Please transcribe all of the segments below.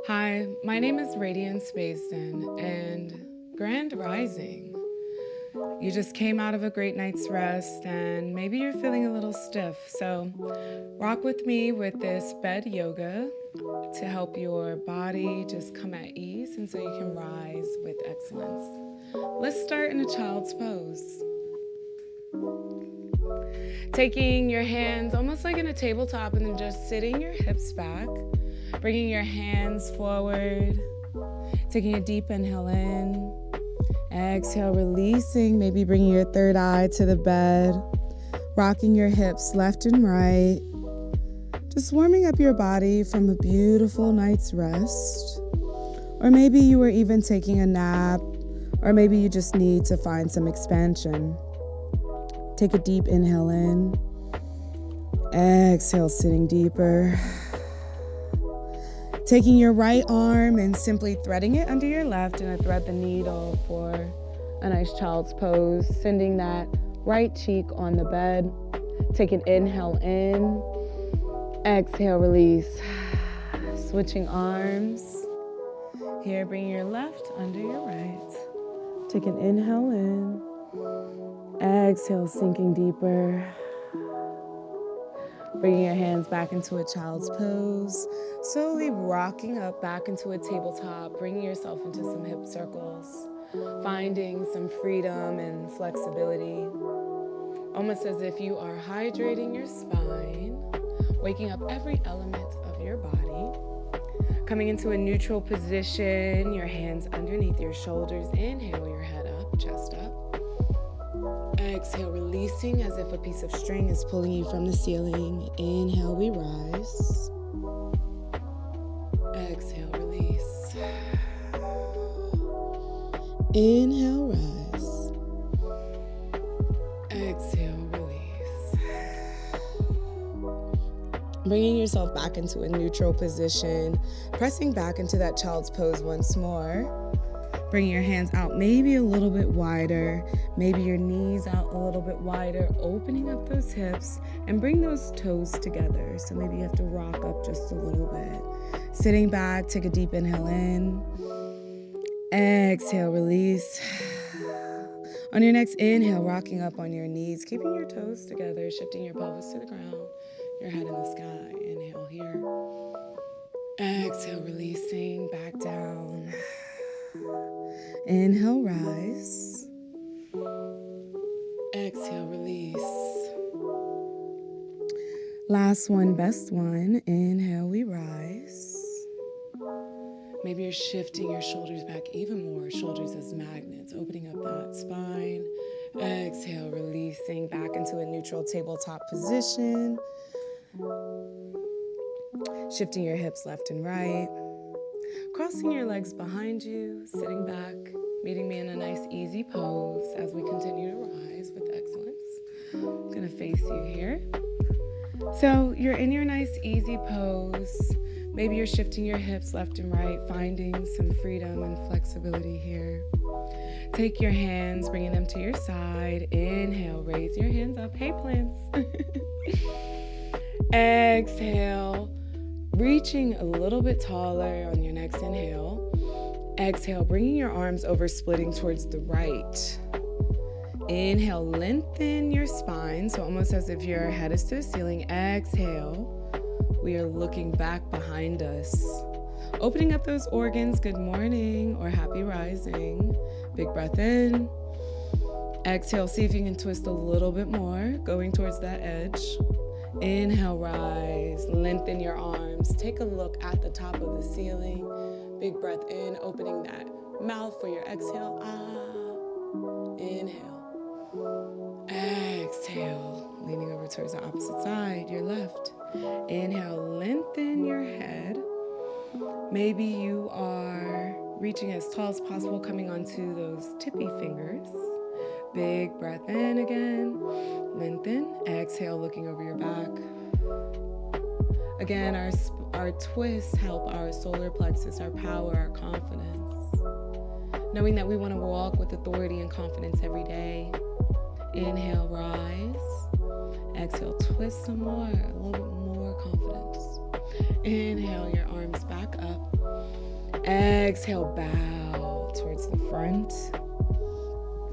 Hi, my name is Radiance and Grand Rising. You just came out of a great night's rest and maybe you're feeling a little stiff. So rock with me with this bed yoga to help your body just come at ease and so you can rise with excellence. Let's start in a child's pose. Taking your hands almost like in a tabletop and then just sitting your hips back. Bringing your hands forward, taking a deep inhale in, exhale, releasing, maybe bringing your third eye to the bed, rocking your hips left and right, just warming up your body from a beautiful night's rest. Or maybe you were even taking a nap, or maybe you just need to find some expansion. Take a deep inhale in, exhale, sitting deeper. Taking your right arm and simply threading it under your left, and I thread the needle for a nice child's pose, sending that right cheek on the bed. Take an inhale in, exhale, release. Switching arms. Here, bring your left under your right. Take an inhale in, exhale, sinking deeper. Bringing your hands back into a child's pose, slowly rocking up back into a tabletop, bringing yourself into some hip circles, finding some freedom and flexibility, almost as if you are hydrating your spine, waking up every element of your body, coming into a neutral position, your hands underneath your shoulders. Inhale, your head up, chest up. Exhale, releasing as if a piece of string is pulling you from the ceiling. Inhale, we rise. Exhale, release. Inhale, rise. Exhale, release. Bringing yourself back into a neutral position, pressing back into that child's pose once more. Bring your hands out maybe a little bit wider, maybe your knees out a little bit wider, opening up those hips and bring those toes together. So maybe you have to rock up just a little bit. Sitting back, take a deep inhale in, exhale, release. On your next inhale, rocking up on your knees, keeping your toes together, shifting your pelvis to the ground, your head in the sky. Inhale here. Exhale, releasing back down. Inhale, rise. Exhale, release. Last one, best one. Inhale, we rise. Maybe you're shifting your shoulders back even more, shoulders as magnets, opening up that spine. Exhale, releasing back into a neutral tabletop position. Shifting your hips left and right. Crossing your legs behind you, sitting back, meeting me in a nice easy pose as we continue to rise with excellence. I'm gonna face you here. So you're in your nice easy pose. Maybe you're shifting your hips left and right, finding some freedom and flexibility here. Take your hands, bringing them to your side. Inhale, raise your hands up. Hey, plants. Exhale. Reaching a little bit taller on your next inhale. Exhale, bringing your arms over, splitting towards the right. Inhale, lengthen your spine, so almost as if your head is to the ceiling. Exhale, we are looking back behind us. Opening up those organs, good morning or happy rising. Big breath in. Exhale, see if you can twist a little bit more, going towards that edge. Inhale, rise, lengthen your arms. Take a look at the top of the ceiling. Big breath in, opening that mouth for your exhale. Inhale. Exhale, leaning over towards the opposite side, your left. Inhale, lengthen your head. Maybe you are reaching as tall as possible, coming onto those tippy fingers. Big breath in again, lengthen, exhale, looking over your back. Again, our twists help our solar plexus, our power, our confidence. Knowing that we want to walk with authority and confidence every day. Inhale, rise. Exhale, twist some more, a little bit more confidence. Inhale your arms back up. Exhale, bow towards the front.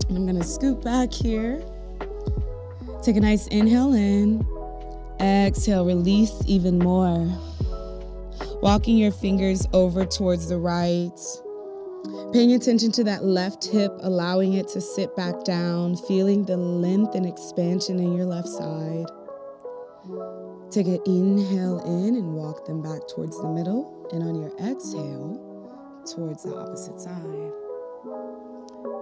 And I'm gonna scoot back here. Take a nice inhale in. Exhale, release even more. Walking your fingers over towards the right. Paying attention to that left hip, allowing it to sit back down, feeling the length and expansion in your left side. Take an inhale in and walk them back towards the middle. And on your exhale, towards the opposite side.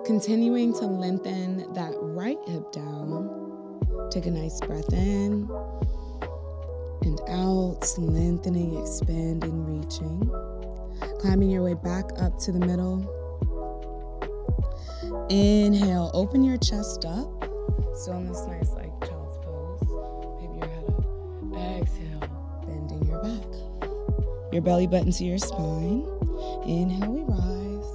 Continuing to lengthen that right hip down. Take a nice breath in and out, lengthening, expanding, reaching. Climbing your way back up to the middle. Inhale, open your chest up. Still in this nice like child's pose. Maybe your head up. Exhale, bending your back. Your belly button to your spine. Inhale, we rise.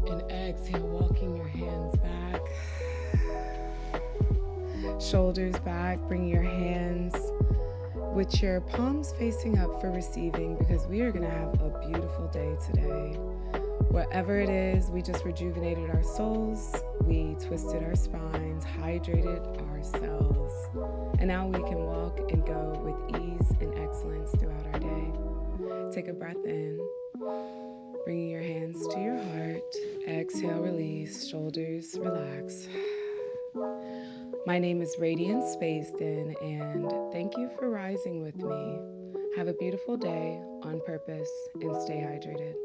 And exhale, walking your hands back. Shoulders back, bring your hands with your palms facing up for receiving, because we are going to have a beautiful day today. Whatever it is, we just rejuvenated our souls, we twisted our spines, hydrated ourselves, and now we can walk and go with ease and excellence throughout our day. Take a breath in, bringing your hands to your heart. Exhale, release, shoulders relax. My name is Radiance and thank you for rising with me. Have a beautiful day on purpose and stay hydrated.